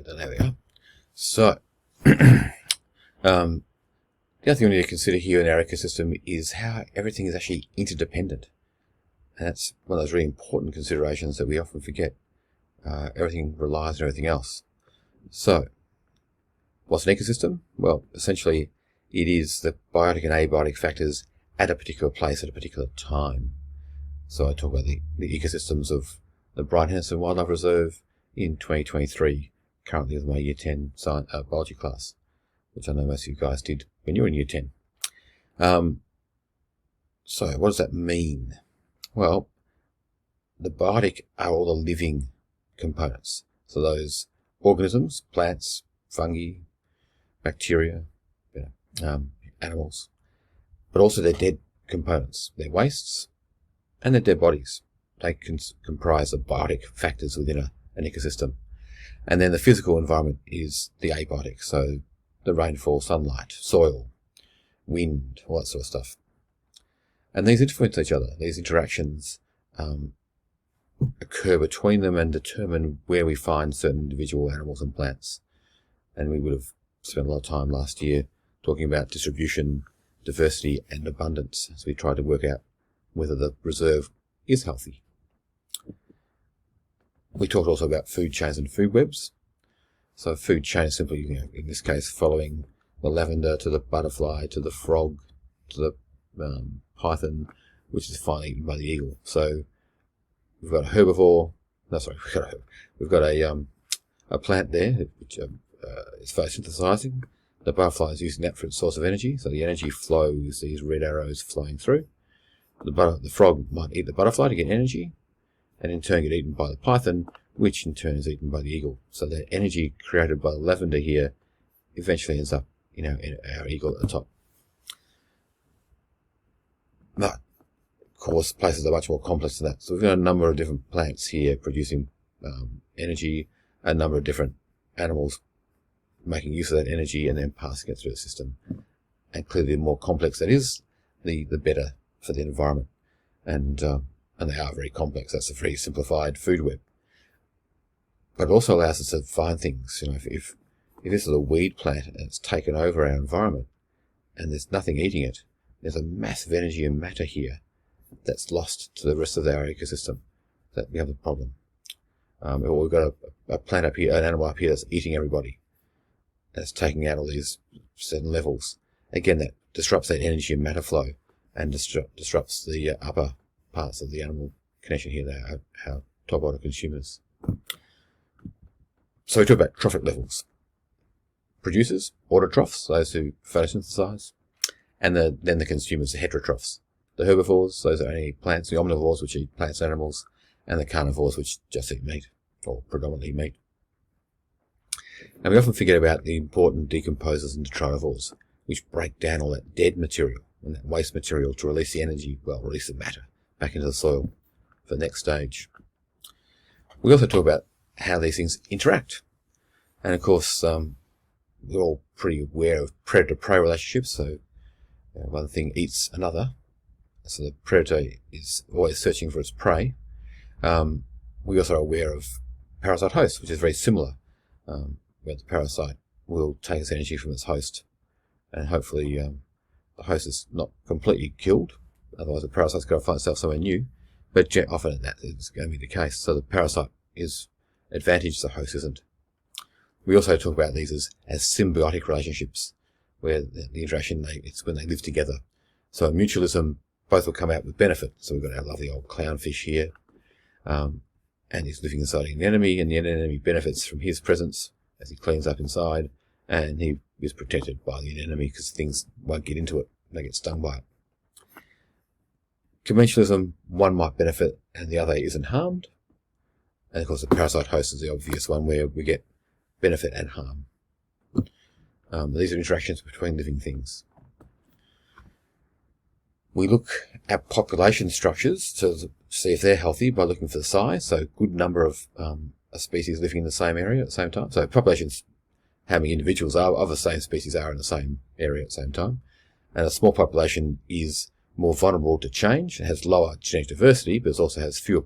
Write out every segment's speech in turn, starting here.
There we are. So, the other thing we need to consider here in our ecosystem is how everything is actually interdependent. And that's one of those really important considerations that we often forget. Everything relies on everything else. So, what's an ecosystem? Well, essentially, it is the biotic and abiotic factors at a particular place at a particular time. So I talk about the ecosystems of the Brian Henderson Wildlife Reserve in 2023, currently with my Year 10 biology class, which I know most of you guys did when you were in Year 10. So what does that mean? Well, the biotic are all the living components. So those organisms, plants, fungi, bacteria, animals, but also their dead components, their wastes, and their dead bodies. They comprise the biotic factors within an ecosystem. And then the physical environment is the abiotic, so the rainfall, sunlight, soil, wind, all that sort of stuff. And these influence each other. These interactions occur between them and determine where we find certain individual animals and plants. And we would have spent a lot of time last year talking about distribution, diversity, and abundance as we tried to work out whether the reserve is healthy. We talked also about food chains and food webs. So a food chain is simply, in this case, following the lavender to the butterfly to the frog to the python, which is finally eaten by the eagle. So we've got a herbivore. No, sorry, we've got a plant there which is photosynthesizing. The butterfly is using that for its source of energy. So the energy flows, these red arrows flowing through. The frog might eat the butterfly to get energy, and in turn get eaten by the python, which in turn is eaten by the eagle. So the energy created by the lavender here eventually ends up in our eagle at the top. But, of course, places are much more complex than that. So we've got a number of different plants here producing energy, a number of different animals making use of that energy and then passing it through the system. And clearly the more complex that is, the better for the environment. And they are very complex. That's a very simplified food web. But it also allows us to find things. If this is a weed plant and it's taken over our environment and there's nothing eating it, there's a massive energy and matter here that's lost to the rest of our ecosystem. That we have a problem. Or we've got a plant up here, an animal up here that's eating everybody. That's taking out all these certain levels. Again, that disrupts that energy and matter flow and disrupts the upper parts of the animal connection here, our top order consumers. So we talk about trophic levels. Producers, autotrophs, those who photosynthesize, and then the consumers, the heterotrophs. The herbivores, those are only plants, the omnivores, which eat plants and animals, and the carnivores, which just eat meat, or predominantly meat. And we often forget about the important decomposers and detritivores, which break down all that dead material and that waste material to release the energy, release the matter back into the soil for the next stage. We also talk about how these things interact. And of course, we're all pretty aware of predator-prey relationships, so one thing eats another. So the predator is always searching for its prey. We also are aware of parasite hosts, which is very similar, where the parasite will take its energy from its host, and hopefully the host is not completely killed, otherwise the parasite's got to find itself somewhere new, but often that is going to be the case. So the parasite is advantaged, the host isn't. We also talk about these as symbiotic relationships, where the interaction, it's when they live together. So in mutualism, both will come out with benefit. So we've got our lovely old clownfish here, and he's living inside an enemy, and the enemy benefits from his presence as he cleans up inside, and he is protected by the enemy because things won't get into it, they get stung by it. Conventionalism, one might benefit and the other isn't harmed. And of course the parasite host is the obvious one where we get benefit and harm. These are interactions between living things. We look at population structures to see if they're healthy by looking for the size. So good number of a species living in the same area at the same time. So populations, how many individuals are of the same species are in the same area at the same time. And a small population is more vulnerable to change. It has lower genetic diversity, but it also has fewer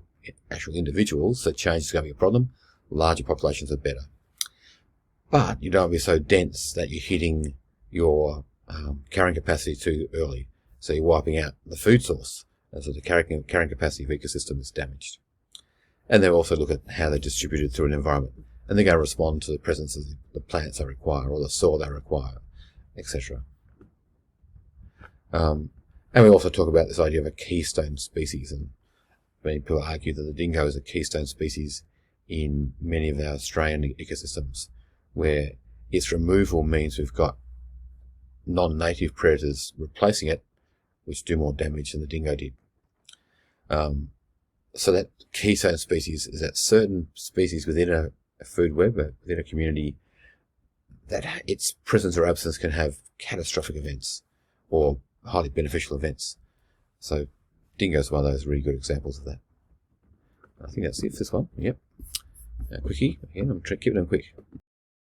actual individuals, so change is going to be a problem. Larger populations are better. But you don't want to be so dense that you're hitting your carrying capacity too early. So you're wiping out the food source, and so the carrying capacity of the ecosystem is damaged. And they'll also look at how they're distributed through an environment, and they're going to respond to the presence of the plants they require or the soil they require, etc. And we also talk about this idea of a keystone species, and many people argue that the dingo is a keystone species in many of our Australian ecosystems, where its removal means we've got non-native predators replacing it, which do more damage than the dingo did. So that keystone species is that certain species within a food web, within a community, that its presence or absence can have catastrophic events or highly beneficial events. So dingo is one of those really good examples of that. I think that's it for this one. Yep. Quickie. Again, I'm keeping them quick.